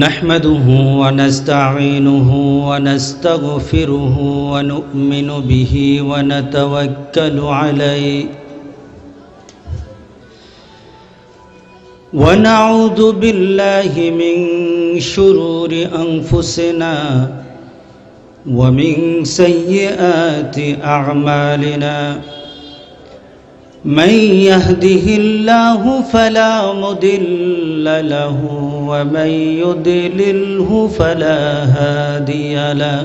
نحمده ونستعينه ونستغفره ونؤمن به ونتوكل عليه ونعوذ بالله من شرور أنفسنا ومن سيئات أعمالنا من يهده الله فلا مضل له ومن يضلله فلا هادي له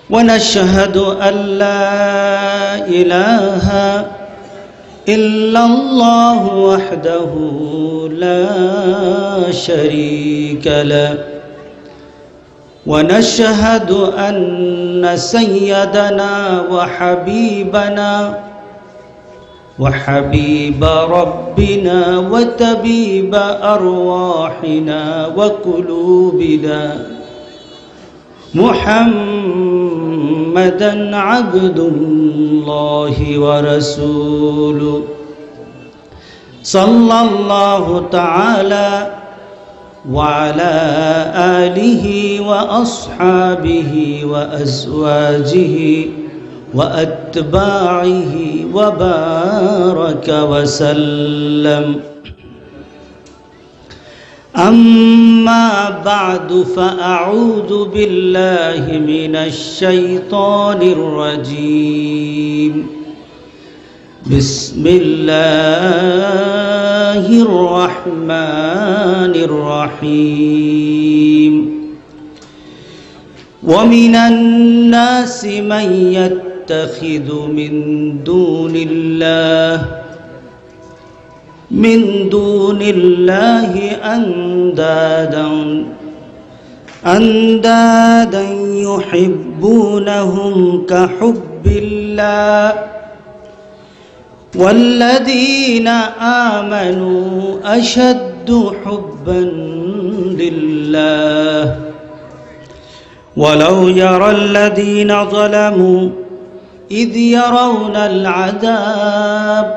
ونشهد أن لا إله إلا الله وحده لا شريك له ونشهد أن سيدنا وحبيب ربنا وطبيب أرواحنا وقلوبنا محمدا عبد الله ورسوله صلى الله تعالى وعلى آله وأصحابه وأزواجه وأتباعه وبارك وسلم أما بعد فأعوذ بالله من الشيطان الرجيم بسم الله الرحمن الرحيم ومن الناس من يتخذ من دون الله أندادا يحبونهم كحب الله والذين آمنوا أشد حبا لله ولو يرى الذين ظلموا إذ يرون العذاب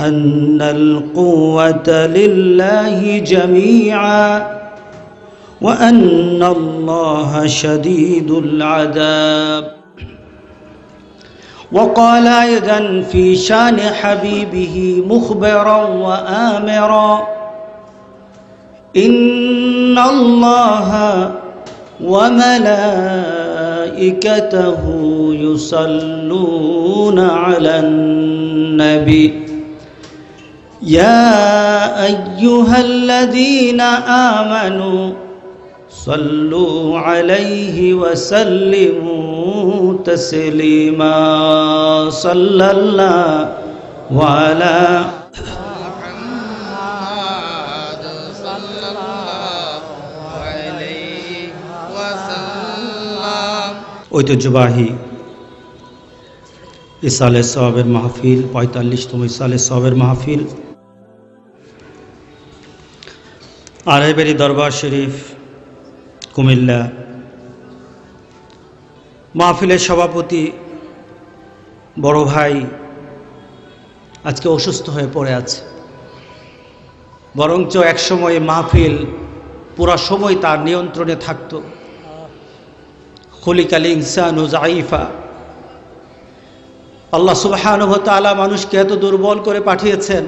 أن القوة لله جميعا وأن الله شديد العذاب وقال أيضا في شان حبيبه مخبرا وآمرا إن الله وملائكته يصلون على النبي يا أيها الذين آمنوا صلوا عليه وسلموا تسليما صلى الله على ঐতিহ্যবাহী ইসালে সওয়াবের মাহফিল ৪৫তম ইসালে সওয়াবের মাহফিল আড়াইবাড়ি দরবার শরীফ কুমিল্লা। মাহফিলের সভাপতি বড় ভাই আজকে অসুস্থ হয়ে পড়ে আছে, বরঞ্চ একসময় মাহফিল পুরা সময় তার নিয়ন্ত্রণে থাকত। খুলিকাল ইনসানু যায়ীফা, আল্লাহ সুবহানাহু ওয়া তাআলা মানুষকে এত দুর্বল করে পাঠিয়েছেন,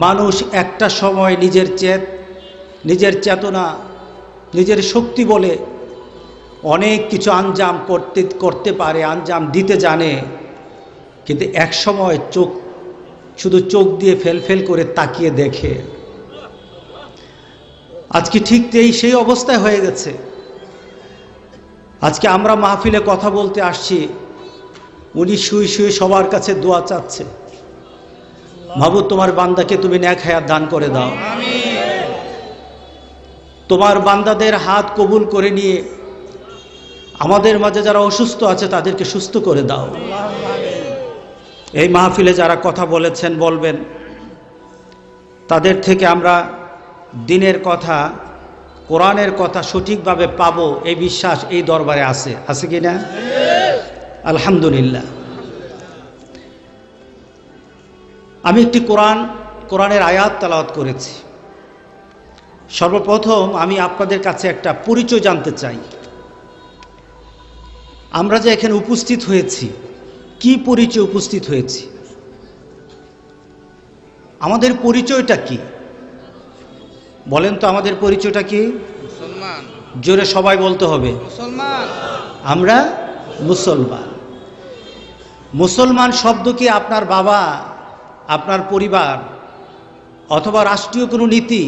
মানুষ একটা সময় নিজের চেতনা, নিজের শক্তি বলে অনেক কিছু আঞ্জাম করতে পারে, আঞ্জাম দিতে জানে, কিন্তু এক সময় শুধু চোখ দিয়ে ফেল করে তাকিয়ে দেখে। আজকে ঠিক সেই অবস্থায় হয়ে গেছে। আজকে আমরা মাহফিলে কথা বলতে আসছি, উনি শুয়ে সবার কাছে দোয়া চাচ্ছে, মাবুদ তোমার বান্দাকে তুমি নেক হায়াত দান করে দাও, তোমার বান্দাদের হাত কবুল করে নিয়ে আমাদের মাঝে যারা অসুস্থ আছে তাদেরকে সুস্থ করে দাও। এই মাহফিলে যারা কথা বলেছেন বলবেন, তাদের থেকে আমরা দিনের কথা, কোরআনের কথা সঠিকভাবে পাবো এই বিশ্বাস এই দরবারে আছে কি না? আলহামদুলিল্লাহ। আমি একটি কোরআনের আয়াত তেলাওয়াত করেছি। সর্বপ্রথম আমি আপনাদের কাছে একটা পরিচয় জানতে চাই। আমরা যে এখানে উপস্থিত হয়েছি, কি পরিচয় উপস্থিত হয়েছি? আমাদের পরিচয়টা কি বলেন তো? আমাদের পরিচয়টা কি? মুসলমান। জোরে সবাই বলতে হবে, মুসলমান। আমরা মুসলমান। মুসলমান শব্দ কি আপনার বাবা, আপনার পরিবার, অথবা রাষ্ট্রীয় কোনো নীতি,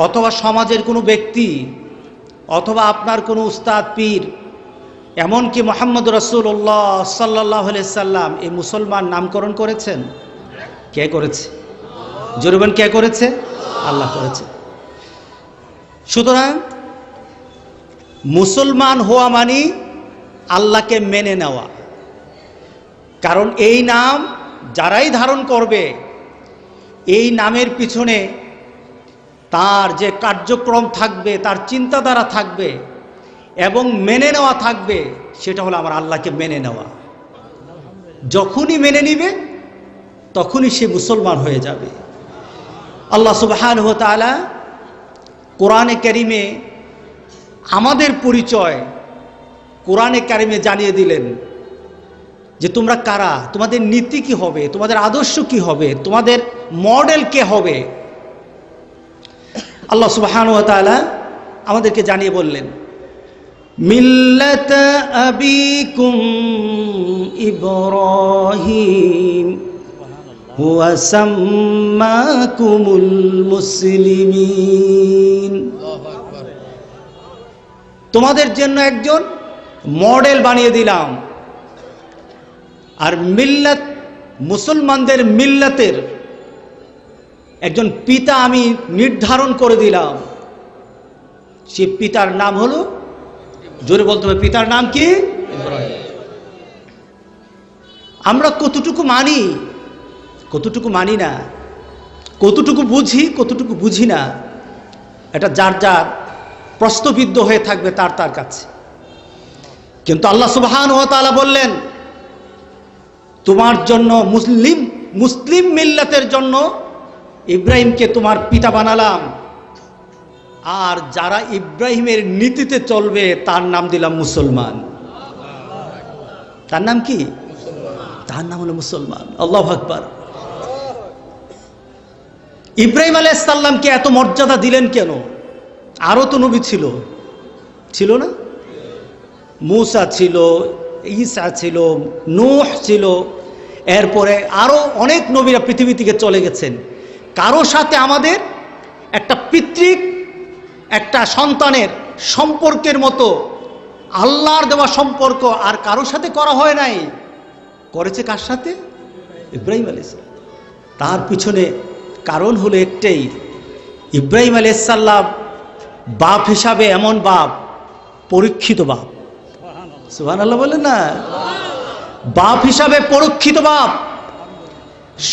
অথবা সমাজের কোনো ব্যক্তি, অথবা আপনার কোনো উস্তাদ পীর, এমনকি মুহাম্মদ রাসূলুল্লাহ সাল্লাল্লাহু আলাইহি সাল্লাম এই মুসলমান নামকরণ করেছেন? কে করেছে? জোরে বলেন, কে করেছে? আল্লাহ করেছে। সুতরাং মুসলমান হওয়া মানে আল্লাহকে মেনে নেওয়া। কারণ এই নাম যারাই ধারণ করবে, এই নামের পিছনে তার যে কার্যক্রম থাকবে, তার চিন্তাধারা থাকবে এবং মেনে নেওয়া থাকবে, সেটা হলো আমার আল্লাহকে মেনে নেওয়া। যখনই মেনে নিবে তখনই সে মুসলমান হয়ে যাবে। আল্লাহ সুবহানাহু ওয়া তাআলা কোরআনে কারিমে আমাদের পরিচয় কোরআনে কারিমে জানিয়ে দিলেন যে তোমরা কারা, তোমাদের নীতি কি হবে, তোমাদের আদর্শ কি হবে, তোমাদের মডেল কে হবে। আল্লাহ সুবহানাহু ওয়া তাআলা আমাদেরকে জানিয়ে বললেন, মিল্লাতা আবিকুম ইব্রাহিম হুয়া সাম্মাকুমুল মুসলিমিন। তোমাদের জন্য একজন মডেল বানিয়ে দিলাম। আর মিল্লাত, মুসলমানদের মিল্লাতের একজন পিতা আমি নির্ধারণ করে দিলাম। সে পিতার নাম হলো, জোরে বলতে হবে, পিতার নাম কি? ইব্রাহিম। আমরা কতটুকু মানি, কতটুকু মানি না, কতটুকু বুঝি, কতটুকু বুঝি না, এটা যার যার প্রশ্নবিদ্ধ হয়ে থাকবে তার তার কাছে। কিন্তু আল্লাহ সুবহানাহু ওয়া তাআলা বললেন, তোমার জন্য মুসলিম মিল্লাতের জন্য ইব্রাহিমকে তোমার পিতা বানালাম। আর যারা ইব্রাহিমের নীতিতে চলবে তার নাম দিলাম মুসলমান। তার নাম কি? তার নাম হলো মুসলমান। আল্লাহু আকবার। ইব্রাহিম আলাইহিস সালামকে এত মর্যাদা দিলেন কেন? আরো তো নবী ছিল, ছিল না? মূসা ছিল, ঈসা ছিল, নূহ ছিল, এরপরে আরো অনেক নবীরা পৃথিবী থেকে চলে গেছেন। কারো সাথে আমাদের একটা পিতৃক, একটা সন্তানের সম্পর্কের মতো আল্লাহর দেওয়া সম্পর্ক আর কারোর সাথে করা হয় নাই। করেছে কার সাথে? ইব্রাহিম আলাইহিস সালাম। তার পিছনে কারণ হলো একটাই, ইব্রাহিম আলাইহিস সালাম বাপ হিসাবে এমন বাপ, পরীক্ষিত বাপ। সুবহানাল্লাহ বলেন না? বাপ হিসাবে পরীক্ষিত বাপ।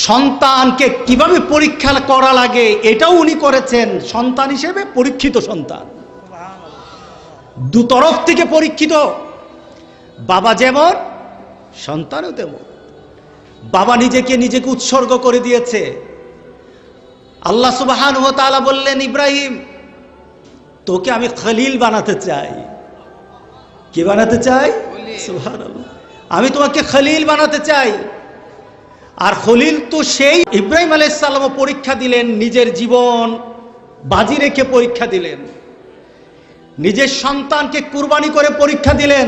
সন্তানকে কিভাবে পরীক্ষা করা লাগে এটাও উনি করেছেন। সন্তান হিসেবে পরীক্ষিত সন্তান, দু তরফ থেকে পরীক্ষিত। বাবা যেমন, সন্তানও তেমন। বাবা নিজেকে উৎসর্গ করে দিয়েছে। আল্লাহ সুবহানাহু ওয়া তাআলা বললেন, ইব্রাহিম তোকে আমি খলিল বানাতে চাই। কি বানাতে চাই? সুবহানাল্লাহ। আমি তোমাকে খলিল বানাতে চাই। আর খলিল তো সেই। ইব্রাহিম আলাইহিস সালামও পরীক্ষা দিলেন, নিজের জীবন বাজি রেখে পরীক্ষা দিলেন, নিজের সন্তানকে কুরবানি করে পরীক্ষা দিলেন,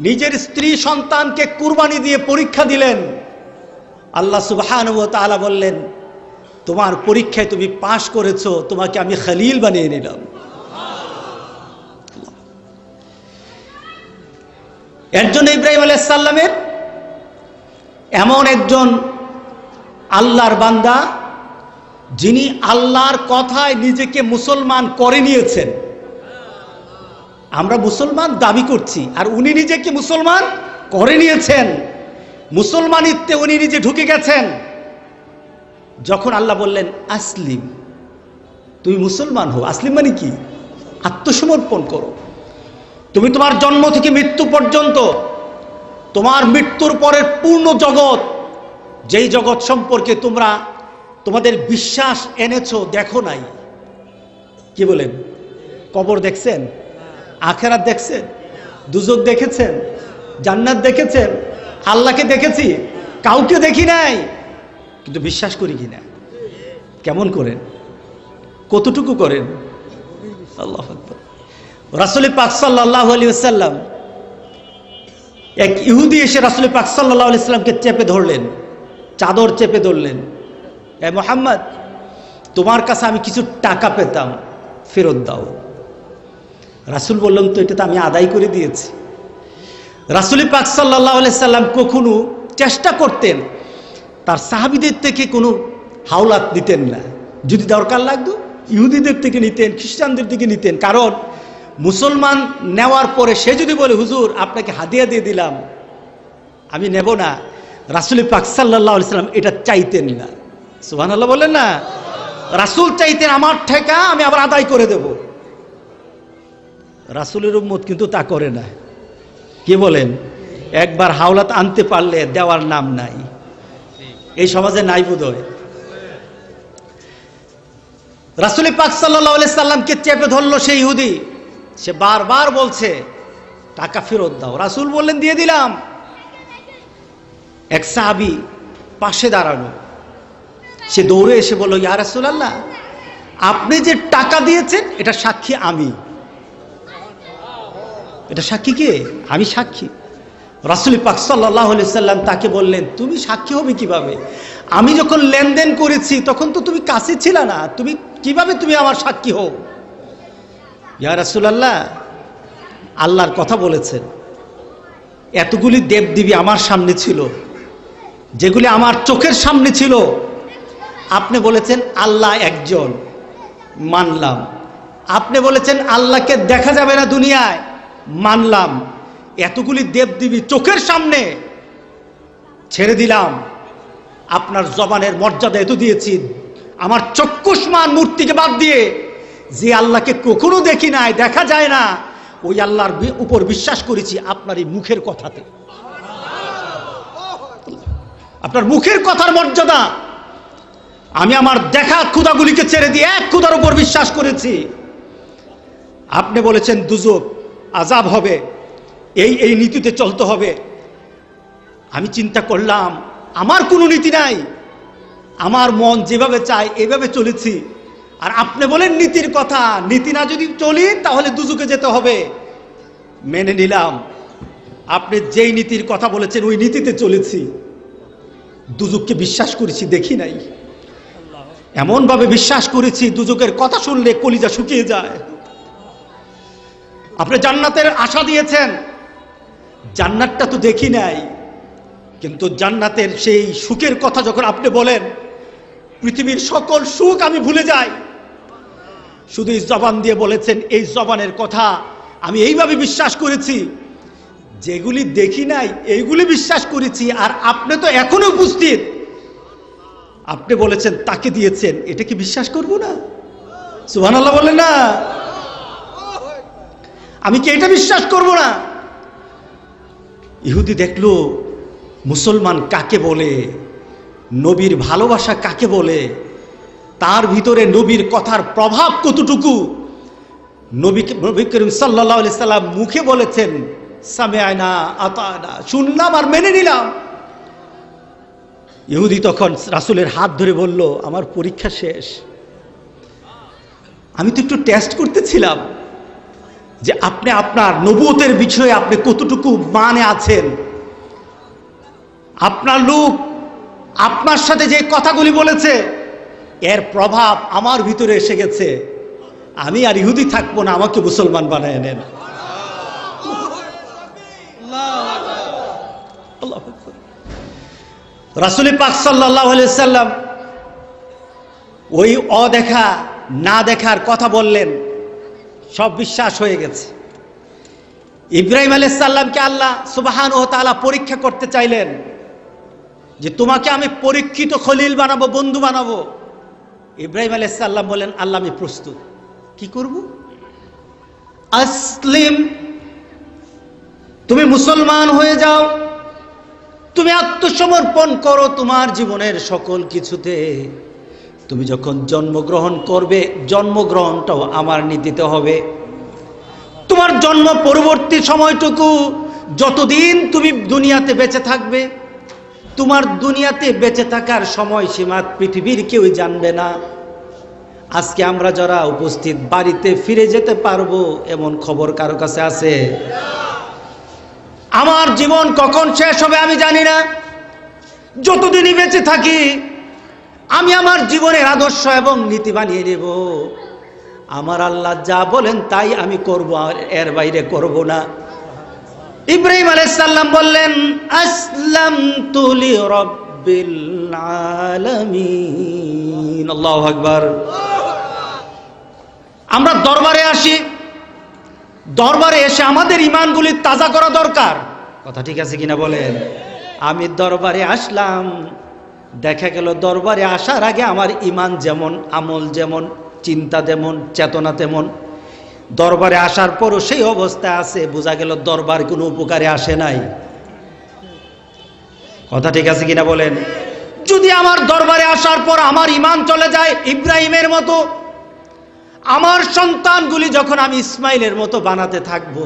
নিজের স্ত্রী সন্তানকে কুরবানি দিয়ে পরীক্ষা দিলেন। আল্লাহ সুবহানাহু ওয়া তাআলা বললেন, তোমার পরীক্ষায় তুমি পাশ করেছো, তোমাকে আমি খলিল বানিয়ে নিলাম। এর জন্য ইব্রাহিম আলাইহিস সালামের এমন একজন আল্লাহর বান্দা যিনি আল্লাহর কথায় নিজেকে মুসলমান করে নিয়েছেন। আমরা মুসলমান দাবি করছি, আর উনি নিজেকে মুসলমান করে নিয়েছেন। মুসলমানিত্বে উনি নিজে ঢুকে গেছেন। যখন আল্লাহ বললেন আসলিম, তুমি মুসলমান হও। আসলিম মানে কি? আত্মসমর্পণ করো। তুমি তোমার জন্ম থেকে মৃত্যু পর্যন্ত, তোমার মৃত্যুর পরের পূর্ণ জগৎ, যেই জগৎ সম্পর্কে তোমরা তোমাদের বিশ্বাস এনেছো, দেখো নাই, কি বলেন? কবর দেখছেন? আখেরাত দেখছেন? দুজক দেখেছেন? জান্নাত দেখেছেন? আল্লাহকে দেখেছি? কাউকে দেখি নাই, কিন্তু বিশ্বাস করি কিনা? কেমন করেন? কতটুকু করেন? আল্লাহু আকবার। রাসূল পাক সাল্লাল্লাহু আলাইহি ওয়াসাল্লাম, এক ইহুদি এসে রাসূল পাক সাল্লাল্লাহু আলাইহি ওয়াসাল্লামকে চেপে ধরলেন, চাদর চেপে ধরলেন। এ মুহাম্মদ, তোমার কাছে আমি কিছু টাকা পেতাম, ফেরত দাও। রাসূল বললেন, তো এটা তো আমি আদায় করে দিয়েছি। রাসূল পাক সাল্লাল্লাহু আলাইহি ওয়াসাল্লাম কখনো চেষ্টা করতেন তার সাহাবীদের থেকে কোনো হাওলাত নিতেন না। যদি দরকার লাগতো ইহুদিদের থেকে নিতেন, খ্রিস্টানদের থেকে নিতেন। কারণ মুসলমান নেওয়ার পরে সে যদি বলে, হুজুর আপনাকে হাদিয়া দিয়ে দিলাম, আমি নেব না, রাসূল পাক সাল্লাল্লাহু আলাইহি ওয়াসাল্লাম এটা চাইতেন না। সুবহানাল্লাহ বলেন না? রাসূল চাইতেন আমার টাকা আমি আবার আদায় করে দেব। রাসূলের উম্মত কিন্তু তা করে না। কি বলেন? একবার হাওলাত আনতে পারলে দেওয়ার নাম নাই। এই সমাজে নাই বোধহয়। রাসূল পাক সাল্লাল্লাহু আলাইহি সাল্লামকে চেপে ধরলো সেই ইহুদি। সে বারবার বলছে টাকা ফেরত দাও। রাসূল বললেন, দিয়ে দিলাম। এক সাহাবী পাশে দাঁড়ানো, সে দৌড়ে এসে বলল, ইয়া রাসূলুল্লাহ, আপনি যে টাকা দিয়েছেন এটা সাক্ষী আমি। এটা সাক্ষী কে? আমি সাক্ষী। রাসূল পাক সাল্লাল্লাহু আলাইহি সাল্লাম তাকে বললেন, তুমি সাক্ষী হবে কিভাবে? আমি যখন লেনদেন করেছি তখন তো তুমি কাছে ছিল না, তুমি কিভাবে আমার সাক্ষী হও? ইয়া রাসূলুল্লাহ, আল্লাহর কথা বলেছেন। এতগুলি দেবদেবী আমার সামনে ছিল, যেগুলি আমার চোখের সামনে ছিল। আপনি বলেছেন আল্লাহ একজন, মানলাম। আপনি বলেছেন আল্লাহকে দেখা যাবে না দুনিয়ায়, মানলাম। এতগুলি দেবদেবী চোখের সামনে ছেড়ে দিলাম। আপনার জবানের মর্যাদা এত দিয়েছি, আমার চক্ষুষ্মান মূর্তিকে বাদ দিয়ে যে আল্লাহকে কখনো দেখি নাই, দেখা যায় না, ওই আল্লাহর উপর বিশ্বাস করেছি আপনার এই মুখের কথাতে। আপনার মুখের কথার মর্যাদা আমি আমার দেখা ক্ষুধাগুলিকে ছেড়ে দিয়ে এক ক্ষুধার উপর বিশ্বাস করেছি। আপনি বলেছেন দুজক আযাব হবে, এই নীতিতে চলতে হবে। আমি চিন্তা করলাম আমার কোনো নীতি নাই, আমার মন যেভাবে চায় এভাবে চলেছি। আর আপনি বলেন নীতির কথা, নীতি না যদি চলি তাহলে দুজকে যেতে হবে। মেনে নিলাম, আপনি যেই নীতির কথা বলেছেন ওই নীতিতে চলেছি। দুজককে বিশ্বাস করেছি, দেখি নাই। এমনভাবে বিশ্বাস করেছি দুজকের কথা শুনলে কলিজা শুকিয়ে যায়। আপনি জান্নাতের আশা দিয়েছেন, জান্নাতটা তো দেখি নাই, কিন্তু জান্নাতের সেই সুখের কথা যখন আপনি বলেন, পৃথিবীর সকল সুখ আমি ভুলে যাই। শুধু এই জবান দিয়ে বলেছেন, এই জবানের কথা আমি এইভাবে বিশ্বাস করেছি। যেগুলি দেখি নাই এইগুলি বিশ্বাস করেছি। আর আপনি তো এখনো উপস্থিত, আপনি বলেছেন তাকে দিয়েছেন, এটা কি বিশ্বাস করব না? সুবহানাল্লাহ বলেন না? আমি কি এটা বিশ্বাস করব না? ইহুদি দেখলো মুসলমান কাকে বলে, নবীর ভালোবাসা কাকে বলে, তার ভিতরে নবীর কথার প্রভাব কতটুকু। নবী করিম সাল্লাল্লাহু আলাইহি সাল্লাম মুখে বলেছেন, সামিআনা আতানা, শুনলাম আর মেনে নিলাম। ইহুদি তখন রাসূলের হাত ধরে বলল, আমার পরীক্ষা শেষ, আমি তো একটু টেস্ট করতেছিলাম যে আপনি আপনার নবুয়তের বিষয়ে আপনি কতটুকু মানে আছেন। আপনার লোক আপনার সাথে যে কথাগুলি বলেছে এর প্রভাব আমার ভিতরে এসে গেছে। আমি আর ইহুদি থাকবো না, আমাকে মুসলমান বানায় নেন। রাসূল পাক সাল্লাল্লাহু আলাইহি সাল্লাম ওই অদেখা না দেখার কথা বললেন, সব বিশ্বাস হয়ে গেছে। ইব্রাহিম আলাইহিস সালামকে আল্লাহ সুবহানাহু ওয়া তাআলা পরীক্ষা করতে চাইলেন যে তোমাকে আমি পরীক্ষিত খলিল বানাবো, বন্ধু বানাবো। ইব্রাহিম আলাইহিস সালাম বলেন, আল্লাহ আমি প্রস্তুত। কি করব? আসলিম, তুমি মুসলমান হয়ে যাও, তুমি আত্মসমর্পণ করো তোমার জীবনের সকল কিছুতে। তুমি যখন জন্মগ্রহণ করবে, জন্মগ্রহণটাও আমার নীতিতে হবে। তোমার জন্ম পরবর্তী সময়টুকু যতদিন তুমি দুনিয়াতে বেঁচে থাকবে, তোমার দুনিয়াতে বেঁচে থাকার সময়সীমা পৃথিবীর কেউই জানবে না। আজকে আমরা যারা উপস্থিত বাড়িতে ফিরে যেতে পারবো এমন খবর কারো কাছে আছে? আমার জীবন কখন শেষ হবে আমি জানি না। যতদিনই বেঁচে থাকি আমি আমার জীবনের আদর্শ এবং নীতি বানিয়ে নেব। আমার আল্লাহ যা বলেন তাই আমি করব, আর এর বাইরে করব না। ইব্রাহিম আলাইহিস সালাম বললেন, আসলামতু লিরাব্বিল আলামিন। আল্লাহু আকবার। আমরা দরবারে আসি, দরবারে এসে আমাদের ঈমানগুলি তাজা করা দরকার। কথা ঠিক আছে কিনা বলেন? আমি দরবারে আসলাম, দেখা গেল দরবারে আসার আগে আমার ঈমান যেমন, আমল যেমন, চিন্তা যেমন, চেতনা তেমন, দরবারে আসার পরও সেই অবস্থায় আছে, বোঝা গেল দরবার কোনো উপকারে আসে নাই। কথা ঠিক আছে কিনা বলেন? যদি আমার দরবারে আসার পর আমার ঈমান চলে যায় ইব্রাহিমের মতো, আমার সন্তানগুলি যখন আমি ইসমাইলের মতো বানাতে থাকব,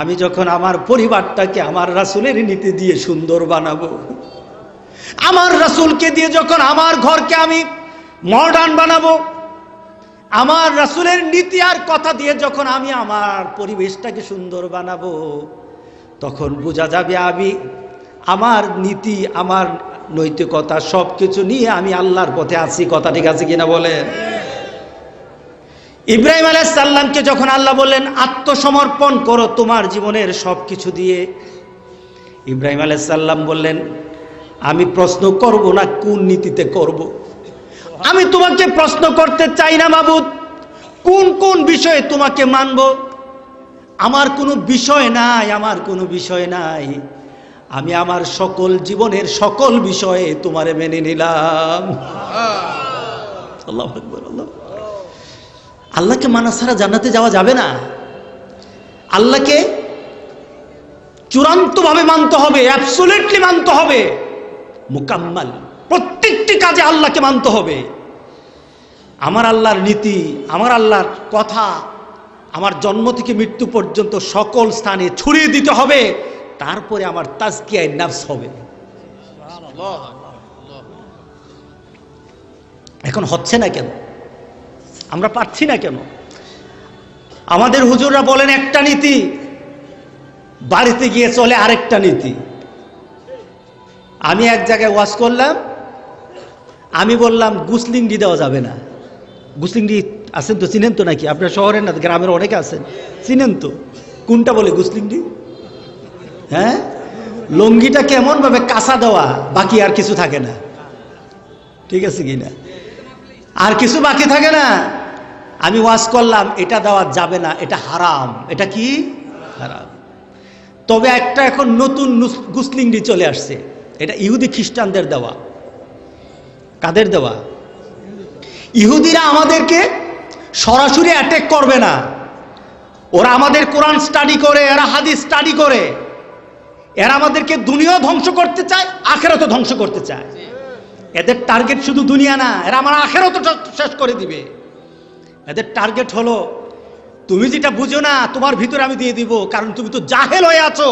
আমি যখন আমার পরিবারটাকে আমার রাসূলের নীতি দিয়ে সুন্দর বানাবো, আমার রাসূলকে দিয়ে যখন আমার ঘরকে আমি মডার্ন বানাবো, আমার রাসূলের নীতি আর কথা দিয়ে যখন আমি আমার পরিবেশটাকে সুন্দর বানাবো, তখন বোঝা যাবে আমি আমার নীতি, আমার নৈতিকতা সব কিছু নিয়ে আমি আল্লাহর পথে আছি। কথা ঠিক আছে কিনা বলেন? ইব্রাহিম আলাইহিস সালামকে যখন আল্লাহ বললেন আত্মসমর্পণ করো তোমার জীবনের সব কিছু দিয়ে, ইব্রাহিম আলাইহিস সালাম বললেন, আমি প্রশ্ন করব না কোন নীতিতে করব। আমি তোমাকে প্রশ্ন করতে চাই না মাবুদ কোন কোন বিষয়ে তোমাকে মানব। আমার কোনো বিষয় নাই, আমার কোনো বিষয় নাই। আমি আমার সকল জীবনের সকল বিষয়ে তোমারে মেনে নিলাম। আল্লাহু আকবার। আল্লাহকে মানা ছাড়া জান্নাতে যাওয়া যাবে না। আল্লাহকে চূড়ান্তভাবে মানতে হবে, অ্যাবসলিউটলি মানতে হবে, মুকাম্মাল। প্রত্যেকটি কাজে আল্লাহকে মানতে হবে। আমার আল্লাহর নীতি, আমার আল্লাহর কথা আমার জন্ম থেকে মৃত্যু পর্যন্ত সকল স্থানে ছড়িয়ে দিতে হবে। তারপরে আমার তাজকিয়ায়ে নফস হবে। এখন হচ্ছে না কেন? আমরা পাচ্ছি না কেন? আমাদের হুজুররা বলেন একটা নীতি, বাড়িতে গিয়ে চলে আরেকটা নীতি। আমি এক জায়গায় ওয়াজ করলাম, আমি বললাম গুসলিংডি দেওয়া যাবে না। গুসলিংডি আছেন তো, চিনেন তো নাকি? আপনার শহরের না গ্রামের অনেকে আছেন, চিনেন তো। কোনটা বলে গুসলিংডি? হ্যাঁ, লঙ্গিটা কেমন ভাবে কাঁচা দেওয়া, বাকি আর কিছু থাকে না। ঠিক আছে কিনা? আর কিছু বাকি থাকে না। আমি ওয়াজ করলাম এটা দেওয়া যাবে না, এটা হারাম। এটা কি? হারাম। তবে একটা এখন নতুন গুসলিংডি চলে আসছে, এটা ইহুদি খ্রিস্টানদের দেওয়া। কাদের দেওয়া? ইহুদিরা আমাদেরকে সরাসরি অ্যাটাক করবে না, ওরা আমাদের কোরআন স্টাডি করে, এরা হাদিস স্টাডি করে, এরা আমাদেরকে দুনিয়াও ধ্বংস করতে চায়, আখিরাতও ধ্বংস করতে চায়। এদের টার্গেট শুধু দুনিয়া না, এরা আমার আখিরাতও শেষ করে দিবে। এদের টার্গেট হলো তুমি যেটা বুঝো না তোমার ভিতরে আমি দিয়ে দিব, কারণ তুমি তো জাহেল হয়ে আছো,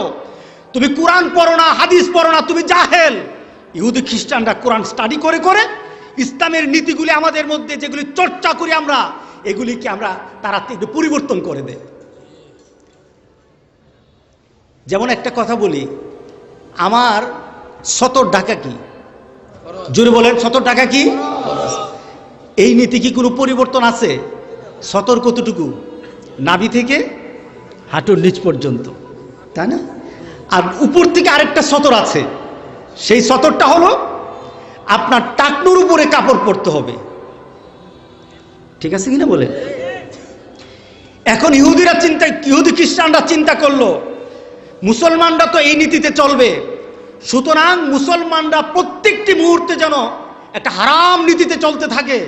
তুমি কোরআন পড়ো না, হাদিস পড়ো না, তুমি জাহেল। ইহুদি খ্রিস্টানরা কোরআন স্টাডি করে করে ইসলামের নীতিগুলি আমাদের মধ্যে যেগুলি চর্চা করি আমরা, এগুলিকে আমরা তারা একটু পরিবর্তন করে দেয়। যেমন একটা কথা বলি, আমার 70 টাকা কি? জোরে বলেন, 70 টাকা কি? এই নীতি কি কোনো পরিবর্তন আছে? 70 কতটুকু? নাভি থেকে হাঁটুর নিচ পর্যন্ত, তাই না? আর উপর থেকে আরেকটা 70 আছে। সেই 70টা হলো আপনার টাকনুর উপরে কাপড় পরতে হবে। ঠিক আছে কিনা বলে? এখন ইহুদি খ্রিস্টানরা চিন্তা করলো মুসলমানরা তো এই নীতিতে চলবে, সুতরাং মুসলমানরা প্রত্যেকটি মুহূর্তে যেন একটা হারাম নীতিতে চলতে থাকে,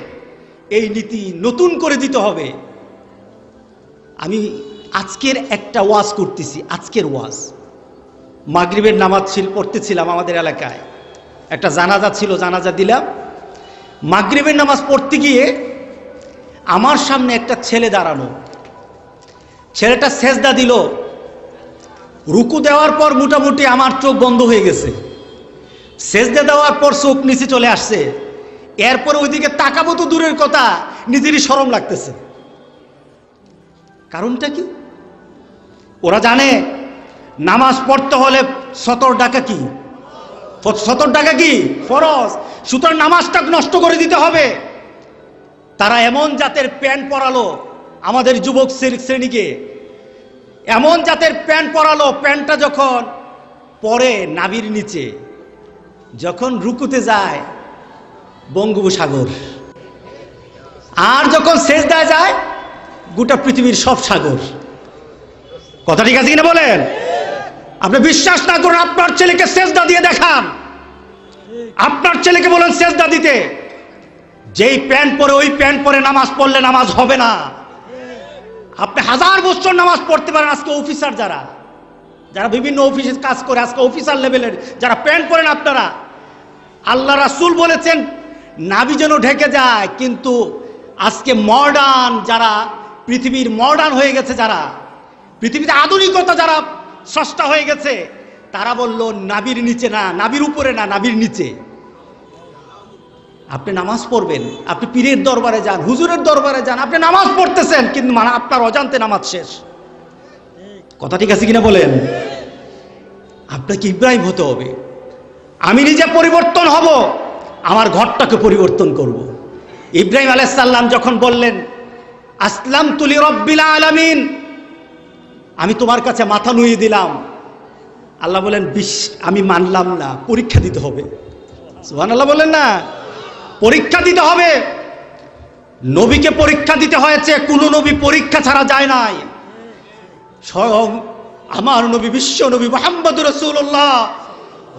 এই নীতি নতুন করে দিতে হবে। আমি আজকের একটা ওয়াজ করতেছি, আজকের ওয়াজ মাগরিবের নামাজ পড়তেছিলাম আমাদের এলাকায়, একটা জানাজা ছিল, জানাজা দিলাম। মাগরিবের নামাজ পড়তে গিয়ে আমার সামনে একটা ছেলে দাঁড়ানো, ছেলেটা সেজদা দিল, রুকু দেওয়ার পর মোটামুটি আমার চোখ বন্ধ হয়ে গেছে, সেজদা দেওয়ার পর চোখ নিচে চলে আসছে, এরপর ওইদিকে তাকাবো তো দূরের কথা, নিজেরই শরম লাগতেছে। কারণটা কি? ওরা জানে নামাজ পড়তে হলে সতর ডাকা কি, সতর ডাকা কি ফরজ, সুতরাং নামাজটা নষ্ট করে দিতে হবে। তারা এমন জাতের প্যান্ট পরালো আমাদের যুবক শ্রেণীকে, এমন জাতের প্যান্ট পরালো, প্যান্টটা যখন পরে নাভির নিচে, যখন রুকুতে যায় বঙ্গোপসাগর, আর যখন সেজদায় যায় গোটা পৃথিবীর সব সাগর। কথা ঠিক আছে কিনা বলেন? আপনি বিশ্বাস না করেন, আপনার ছেলেকে সেজদা দিয়ে দেখান, আপনার ছেলেকে বলেন সেজদা দিতে। যেই প্যান্ট পরে ওই প্যান্ট পরে নামাজ পড়লে নামাজ হবে না। আপনি 1000 বছর নামাজ পড়তে পারেন, আজকে অফিসার যারা যারা বিভিন্ন অফিসে কাজ করে, আজকে অফিসার লেভেলের যারা প্যান্ট পরেন আপনারা, আল্লাহ রাসূল বলেছেন নাভি যেন ঢেকে যায়, কিন্তু আজকে মডার্ন যারা, পৃথিবীর মডার্ন হয়ে গেছে যারা, পৃথিবীতে আধুনিকতা যারা স্রষ্টা হয়ে গেছে, তারা বলল নাভির নিচে না, নাভির উপরে না, নাভির নিচে। আপনি নামাজ পড়বেন, আপনি পীরের দরবারে যান, হুজুরের দরবারে যান, আপনি নামাজ পড়তেছেন, কিন্তু মানে আপনার অজান্তে নামাজ শেষ। কথা ঠিক আছে কিনা বলেন? আপনাকে ইব্রাহিম হতে হবে। আমি নিজে পরিবর্তন হব, আমার ঘরটাকে পরিবর্তন করব। ইব্রাহিম আলাইহিস সালাম যখন বললেন আসলামতু লিরাব্বিল আলামিন, আমি তোমার কাছে মাথা নুয়ে দিলাম, আল্লাহ বলেন আমি মানলাম না, পরীক্ষা দিতে হবে। সুবহানাল্লাহ বলেন না? পরীক্ষা দিতে হবে। নবীকে পরীক্ষা দিতে হয়েছে, কোন নবী পরীক্ষা ছাড়া যায় নাই। স্বয়ং আমার নবী, বিশ্ব নবী মুহাম্মদুর রাসূলুল্লাহ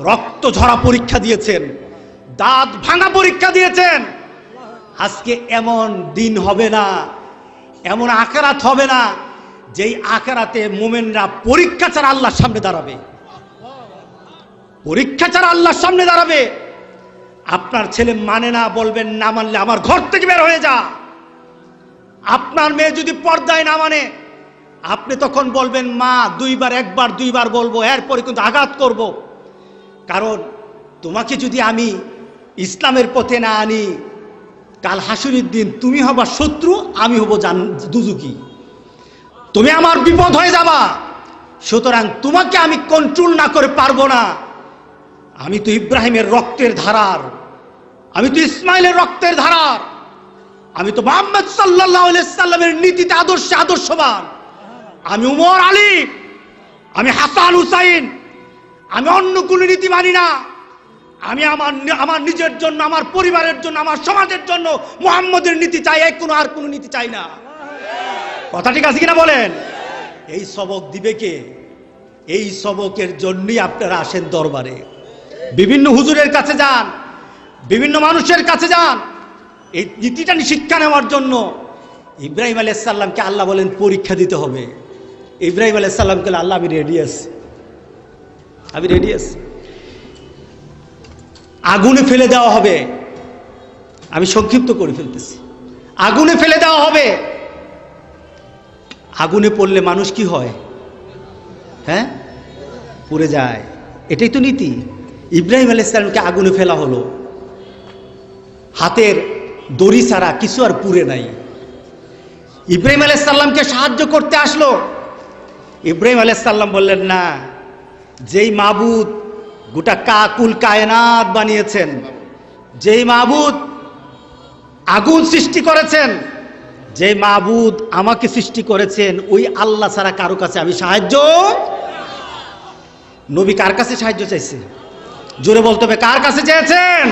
রক্ত ঝরা পরীক্ষা দিয়েছেন, দাঁত ভাঙা পরীক্ষা দিয়েছেন। আজকে এমন দিন হবে না, এমন আখিরাত হবে না যেই আখিরাতে মুমিনরা পরীক্ষা ছাড়া আল্লাহর সামনে দাঁড়াবে, পরীক্ষা ছাড়া আল্লাহর সামনে দাঁড়াবে। আপনার ছেলে মানে না, বলবেন না মানলে আমার ঘর থেকে বের হয়ে যা। আপনার মেয়ে যদি পর্দায় না মানে, আপনি তখন বলবেন মা একবার দুইবার বলবো, এরপরে কিন্তু আঘাত করব। কারণ তোমাকে যদি আমি ইসলামের পথে না আনি, কাল হাসুরের দিন তুমি হবা শত্রু, আমি হব দুজুকি, তুমি আমার বিপদ হয়ে যাবা। সুতরাং তোমাকে আমি কন্ট্রোল না করে পারবো না। আমি তো ইব্রাহিমের রক্তের ধারার, আমি তো ইসমাইলের রক্তের ধারার, আমি তো মুহাম্মদ সাল্লাল্লাহু আলাইহি সাল্লামের নীতিতে আদর্শবান, আমি উমর আলী, আমি হাসান হুসাইন, আমি অন্য কোনো নীতি মানি না। আমি আমার নিজের জন্য, আমার পরিবারের জন্য, আমার সমাজের জন্য মুহাম্মদের নীতি চাই, আর কোনো নীতি চাই না। কথা ঠিক আছে কিনা বলেন? এই সবক দিবে কে? এই সবকের জন্যই আপনারা আসেন দরবারে, বিভিন্ন হুজুরের কাছে যান, বিভিন্ন মানুষের কাছে যান, এই নীতিটা শিক্ষা নেওয়ার জন্য। ইব্রাহিম আলাইহিস সালামকে আল্লাহ বলেন পরীক্ষা দিতে হবে। ইব্রাহিম আলাইহিস সালামকে আল্লাহ আমি রেডি আছি, আমি রেডি আছি। আগুনে ফেলে দেওয়া হবে, আমি সংক্ষিপ্ত করে ফেলতেছি, আগুনে ফেলে দেওয়া হবে। আগুনে পড়লে মানুষ কি হয়? হ্যাঁ, পুড়ে যায়। এটাই তো নীতি। ইব্রাহিম আলাইহিস সালামকে আগুনে ফেলা হলো, হাতের দড়ি ছাড়া কিছু আর পুড়ে নাই। ইব্রাহিম আলাইহিস সালামকে সাহায্য করতে আসলো। ইব্রাহিম আলাইহিস সালাম বললেন না, যেই মাবুদ গোটা কাকুল কায়নাত বানিয়েছেন, যেই মাবুদ আগুন সৃষ্টি করেছেন, যে মাবুদ আমাকে সৃষ্টি করেছেন, ওই আল্লাহ ছাড়া কারো কাছে আমি সাহায্য। নবী কার কাছে সাহায্য চাইছে? জোরে বলতে হবে, কার কাছে চেয়েছেন?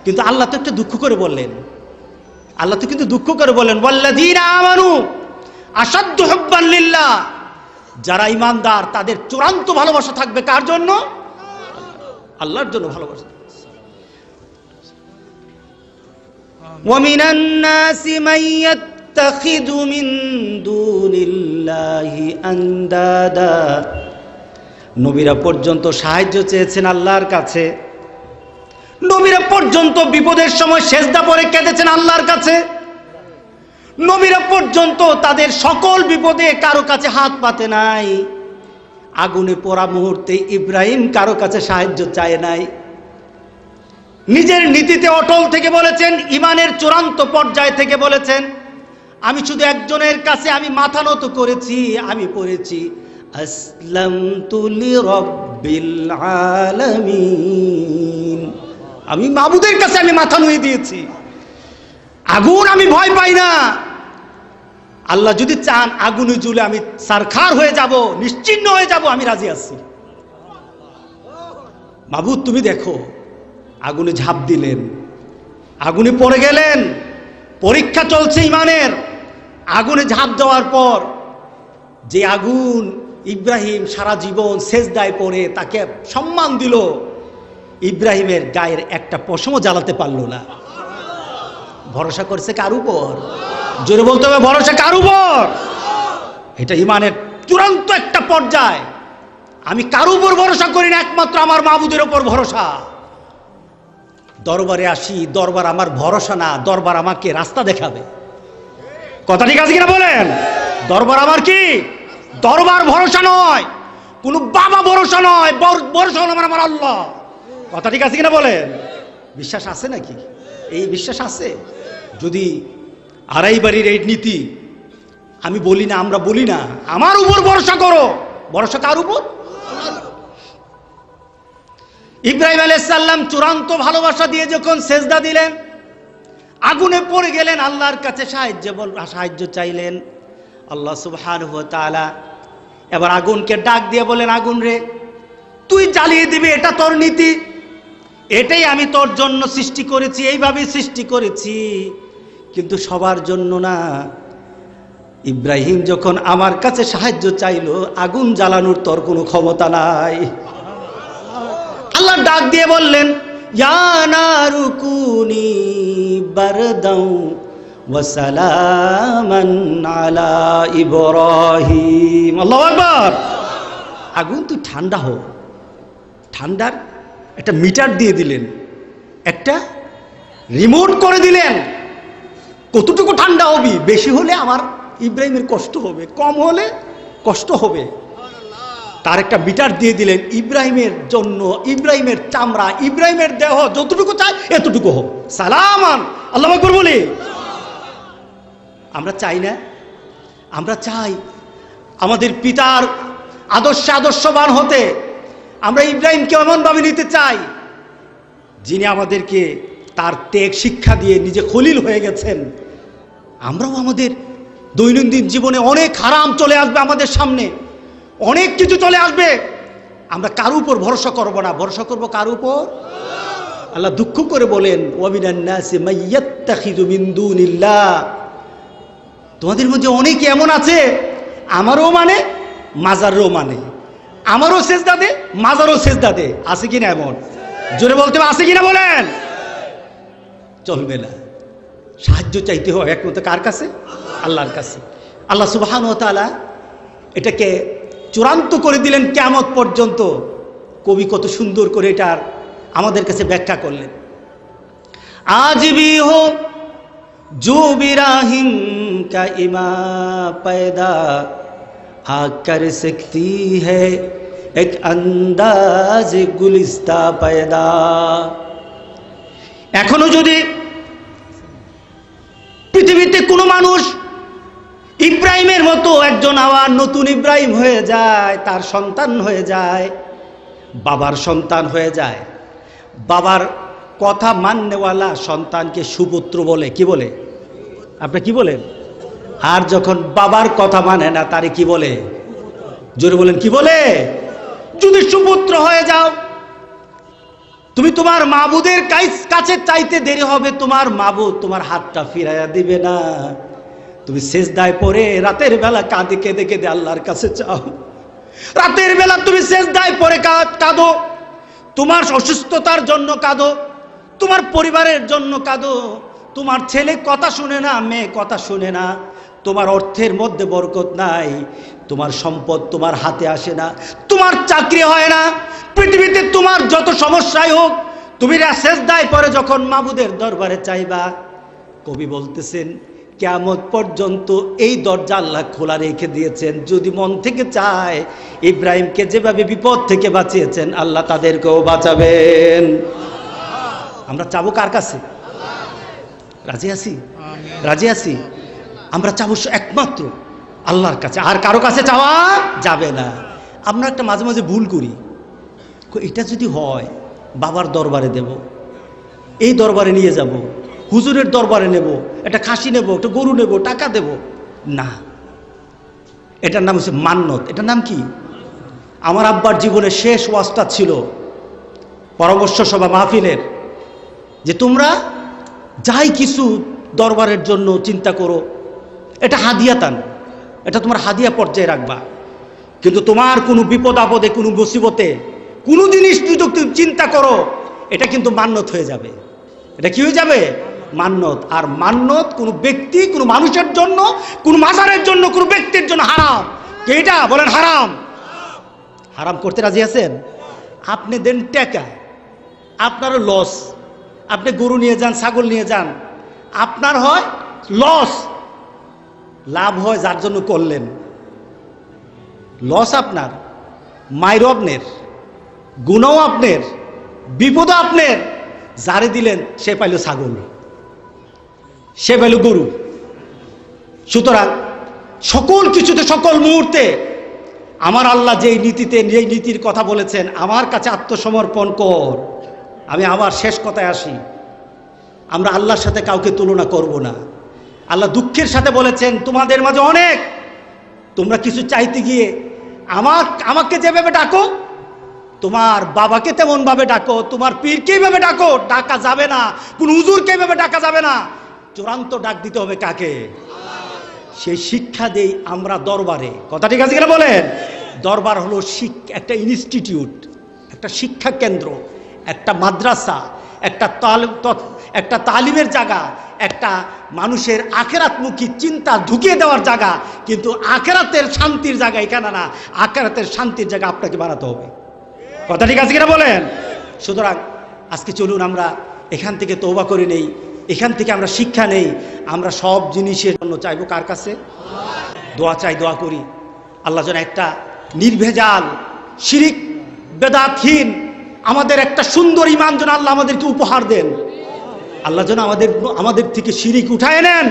কিন্তু আল্লাহ তো একটু দুঃখ করে বললেন, আল্লাহ তো কিন্তু দুঃখ করে বললেন ওয়াল্লাযীনা আমানু আশাদ্দু হুব্বান লিল্লাহ, যারা ঈমানদার তাদের চূড়ান্ত ভালোবাসা থাকবে কার জন্য? আল্লাহর জন্য ভালোবাসা। ওয়া মিনান নাসি মান ইয়াত্তাখিযু মিন দুনিল্লাহি আনদাদা, নবীরা পর্যন্ত সাহায্য চেয়েছেন আল্লাহর কাছে, নবীরা পর্যন্ত বিপদের সময় সেজদা পড়ে কেঁদেছেন আল্লাহর কাছে। নবীরা পর্যন্ত তাদের সকল বিপদে কারো কাছে হাত পাতে নাই। আগুনে পোড়া মুহূর্তে ইব্রাহিম কারো কাছে সাহায্য চায় নাই। নিজের নীতিতে অটল থেকে বলেছেন, ইমানের চূড়ান্ত পর্যায় থেকে বলেছেন, আমি শুধু একজনের কাছে আমি মাথা নত করেছি, আমি পড়েছি আসলামতু লিরাব্বিল আলামিন। আমি মাবুদের কাছে আমি মাথা নুয়ে দিয়েছি। আগুন আমি ভয় পাই না। আল্লাহ যদি চান আগুনে জ্বলে আমি সারখার হয়ে যাব, নিশ্চিহ্ন হয়ে যাব, আমি রাজি আছি। মাবুদ তুমি দেখো, আগুনে ঝাঁপ দিলেন, আগুনে পড়ে গেলেন। পরীক্ষা চলছে ইমানের। আগুনে ঝাঁপ দেওয়ার পর যে আগুন ইব্রাহিম সারা জীবন সেজদায় পড়ে তাকে সম্মান দিল, ইব্রাহিমের গায়ের একটা পশমও জ্বালাতে পারল না। ভরসা করছে কার উপর? জোরে বলতে হবে, ভরসা কার উপর? এটা ইমানের চূড়ান্ত একটা পর্যায়। আমি কার উপর ভরসা করি না, একমাত্র আমার মাবুদের উপর ভরসা। দরবারে আসি, দরবার আমার ভরসা না, দরবার আমাকে রাস্তা দেখাবে। কথা ঠিক আছে কিনা বলেন? দরবার আমার কি? দরবার ভরসা নয়, কোনো বাবা ভরসা নয়, ভরসা হল আমার আল্লাহ। কথা ঠিক আছে কিনা বলেন? বিশ্বাস আছে নাকি? এই বিশ্বাস আছে? যদি আড়াই বাড়ির এই নীতি আমি বলি না, আমরা বলি না আমার উপর ভরসা করো, ভরসা কার উপর? ইব্রাহিম আলাইহিস সালাম চূড়ান্ত ভালোবাসা দিয়ে যখন সেজদা দিলেন, আগুনে পড়ে গেলেন, আল্লাহর কাছে সাহায্য চাইলেন। আল্লাহ সুবহানাহু ওয়া তাআলা এবার আগুনকে ডাক দিয়ে বলেন, আগুন রে তুই জ্বালিয়ে দিবি, এটা তোর নীতি, এটাই আমি তোর জন্য সৃষ্টি করেছি, এইভাবেই সৃষ্টি করেছি, কিন্তু সবার জন্য না। ইব্রাহিম যখন আমার কাছে সাহায্য চাইলো, আগুন জ্বালানোর তোর কোনো ক্ষমতা নাই। আল্লাহ ডাক দিয়ে বললেন, ইয়া নারু কুনি বারদাও ওয়া সালামান আলা ইব্রাহিম। আল্লাহু আকবার। আগুন তুই ঠান্ডা হো। ঠান্ডার একটা মিটার দিয়ে দিলেন, একটা রিমোট করে দিলেন। কতটুকু ঠান্ডা হবি? বেশি হলে আমার ইব্রাহিমের কষ্ট হবে, কম হলে কষ্ট হবে। তার একটা মিটার দিয়ে দিলেন ইব্রাহিমের জন্য। ইব্রাহিমের চামড়া, ইব্রাহিমের দেহ যতটুকু চাই এতটুকু হোক। সালামান। আল্লাহু আকবার বলি। আমরা চাই না? আমরা চাই আমাদের পিতার আদর্শবান হতে। আমরা ইব্রাহিমকে এমনভাবে নিতে চাই, যিনি আমাদেরকে তার ত্যাগ শিক্ষা দিয়ে নিজে খলিল হয়ে গেছেন। আমরাও আমাদের দৈনন্দিন জীবনে অনেক হারাম চলে আসবে আমাদের সামনে, অনেক কিছু চলে আসবে। আমরা কার উপর ভরসা করব না, ভরসা করব কার উপর? আল্লাহ দুঃখ করে বলেন, ওয়ামিনান নাসি মাইয়াত্তাখিযু মিন দুনিল্লাহ। তোমাদের মধ্যে অনেকে এমন আছে, আমারও মানে মাজারও মানে, আমারও সেজদা দে, মাজারও সেজদা দে। আছে কিনা এমন? জোরে বলতে হবে, আছে কিনা বলেন? চলবে না। সাহায্য চাইতে হয় একমাত্র কার কাছে? আল্লাহর কাছে। আল্লাহ সুবহানাহু ওয়া তাআলা এটাকে চূড়ান্ত করে দিলেন কিয়ামত পর্যন্ত। কবি কত সুন্দর করে এটার আমাদের কাছে ব্যাখ্যা করলেন। আজ ভি হো जो बिराहिम का इमा पैदा आ कर सकती है एक अंदाज गुलिस्ता पैदा। এখনো যদি পৃথিবীতে কোনো মানুষ ইব্রাহিমের মতো একজন আবার নতুন ইব্রাহিম হয়ে যায়, তার সন্তান হয়ে যায়, বাবার সন্তান হয়ে যায়, বাবার কথা মাননেওয়ালা সন্তানকে সুপুত্র বলে। কি বলে? আপনি কি বলেন? আর যখন বাবার কথা মানে না, তারে কি বলে? জোরে বলেন, কি বলে? যদি সুপুত্র হয়ে যাও, তুমি তোমার মাবুদের কাছে চাইতে দেরি হবে, তোমার মাবুদ তোমার হাতটা ফিরাইয়া দিবে না। তুমি সেজদায় পড়ে রাতের বেলা কাঁদে, কেঁদে কেঁদে আল্লাহর কাছে চাও। রাতের বেলা তুমি সেজদায় পড়ে কাঁদো, তোমার অসুস্থতার জন্য কাঁদো, তোমার পরিবারের জন্য কাঁদো। তোমার ছেলে কথা শুনে না, মেয়ে কথা শুনে না, তোমার অর্থের মধ্যে বরকত নাই, তোমার সম্পদ তোমার হাতে আসে না, তোমার চাকরি হয় না, পৃথিবীতে তোমার যত সমস্যাই হোক, তুমি সেজদায় পরে যখন মাবুদের দরবারে চাইবা, কবি বলতেছেন কিয়ামত পর্যন্ত এই দরজা আল্লাহ খোলা রেখে দিয়েছেন। যদি মন থেকে চায়, ইব্রাহিমকে যেভাবে বিপদ থেকে বাঁচিয়েছেন আল্লাহ তাদেরকেও বাঁচাবেন। আমরা চাবো কার কাছে? রাজি আছি? রাজি আছি? আমরা চাবো একমাত্র আল্লাহর কাছে, আর কারো কাছে চাওয়া যাবে না। আমরা একটা মাঝে মাঝে ভুল করি, এটা যদি হয় বাবার দরবারে দেব, এই দরবারে নিয়ে যাব, হুজুরের দরবারে নেব, একটা খাসি নেব, একটা গরু নেব, টাকা দেব না। এটার নাম হচ্ছে মান্নত। এটার নাম কি? আমার আব্বার জীবনের শেষ ওয়াজটা ছিল পরামর্শ সভা মাহফিলের, যে তোমরা যাই কিছু দরবারের জন্য চিন্তা করো, এটা হাদিয়াতান, এটা তোমার হাদিয়া পর্যায়ে রাখবা। কিন্তু তোমার কোনো বিপদ আপদে, কোনো মুসিবতে, কোনো জিনিস যদি চিন্তা করো, এটা কিন্তু মান্নত হয়ে যাবে। এটা কি হয়ে যাবে? মান্নত। আর মান্নত কোনো ব্যক্তি, কোনো মানুষের জন্য, কোনো মাজারের জন্য, কোনো ব্যক্তির জন্য হারাম। এটা বলেন হারাম। হারাম করতে রাজি আছেন? আপনি দেন টাকা, আপনারও লস। আপনি গরু নিয়ে যান, ছাগল নিয়ে যান, আপনার হয় লস, লাভ হয় যার জন্য করলেন। লস আপনার, মায়েরও আপনার, গুণও আপনার, বিপদও আপনার। যারে দিলেন সে পাইল ছাগল, সে পাইল গরু। সুতরাং সকল কিছুতে, সকল মুহূর্তে আমার আল্লাহ যেই নীতিতে, যেই নীতির কথা বলেছেন, আমার কাছে আত্মসমর্পণ কর। আমি আবার শেষ কথায় আসি, আমরা আল্লাহর সাথে কাউকে তুলনা করব না। আল্লাহ দুঃখের সাথে বলেছেন, তোমাদের মাঝে অনেক, তোমরা কিছু চাইতে গিয়ে আমাকে যেভাবে ডাকো, তোমার বাবাকে তেমন ভাবে ডাকো, তোমার পীরকে এইভাবে ডাকো, ডাকা যাবে না। কোন হুজুরকে এইভাবে ডাকা যাবে না। চূড়ান্ত ডাক দিতে হবে কাকে? সেই শিক্ষা দেই আমরা দরবারে। কথা ঠিক আছে কিনা বলেন? দরবার হলো একটা ইনস্টিটিউট, একটা শিক্ষা কেন্দ্র, একটা মাদ্রাসা, একটা তালিমের জায়গা, একটা মানুষের আখেরাতমুখী চিন্তা ঢুকিয়ে দেওয়ার জায়গা। কিন্তু আখেরাতের শান্তির জায়গা এখানে না, আখেরাতের শান্তির জায়গা আপনাকে বানাতে হবে। কথা ঠিক আছে কিনা বলেন? সুতরাং আজকে চলুন আমরা এখান থেকে তওবা করে নেই, এখান থেকে আমরা শিক্ষা নেই। আমরা সব জিনিসের জন্য চাইবো কার কাছে? দোয়া চাই, দোয়া করি আল্লাহ যেন একটা নির্ভেজাল, শিরিক বেদাতহীন, আমাদের একটা সুন্দর ঈমান যেন আল্লাহ আমাদেরকে উপহার দেন। আল্লাহ যেন আমাদের থেকে শিরিক উঠায় নেন,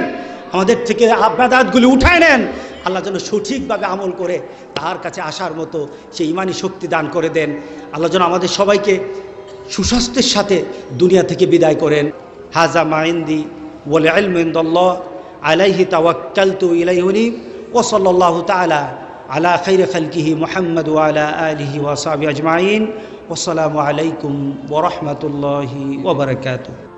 আমাদের থেকে বেদাতগুলি উঠায় নেন। আল্লাহ যেন সঠিকভাবে আমল করে তার কাছে আসার মতো সেই ঈমানি শক্তি দান করে দেন। আল্লাহ যেন আমাদের সবাইকে সুস্বাস্থ্যের সাথে দুনিয়া থেকে বিদায় করেন। হাজা মা ইনদি ওয়াল ইলমু ইনদাল্লাহ আলাইহি তাওয়াক্কালতু ইলাইহি উনীব ওয়া সাল্লাল্লাহু তাআলা আলা খাইরি খালকিহি মুহাম্মদ ওয়া আলা আলিহি ওয়া সাহবিহি আজমাইন। ওয়া আসসালামু আলাইকুম ওয়া রাহমাতুল্লাহি ওয়া বারাকাতুহু।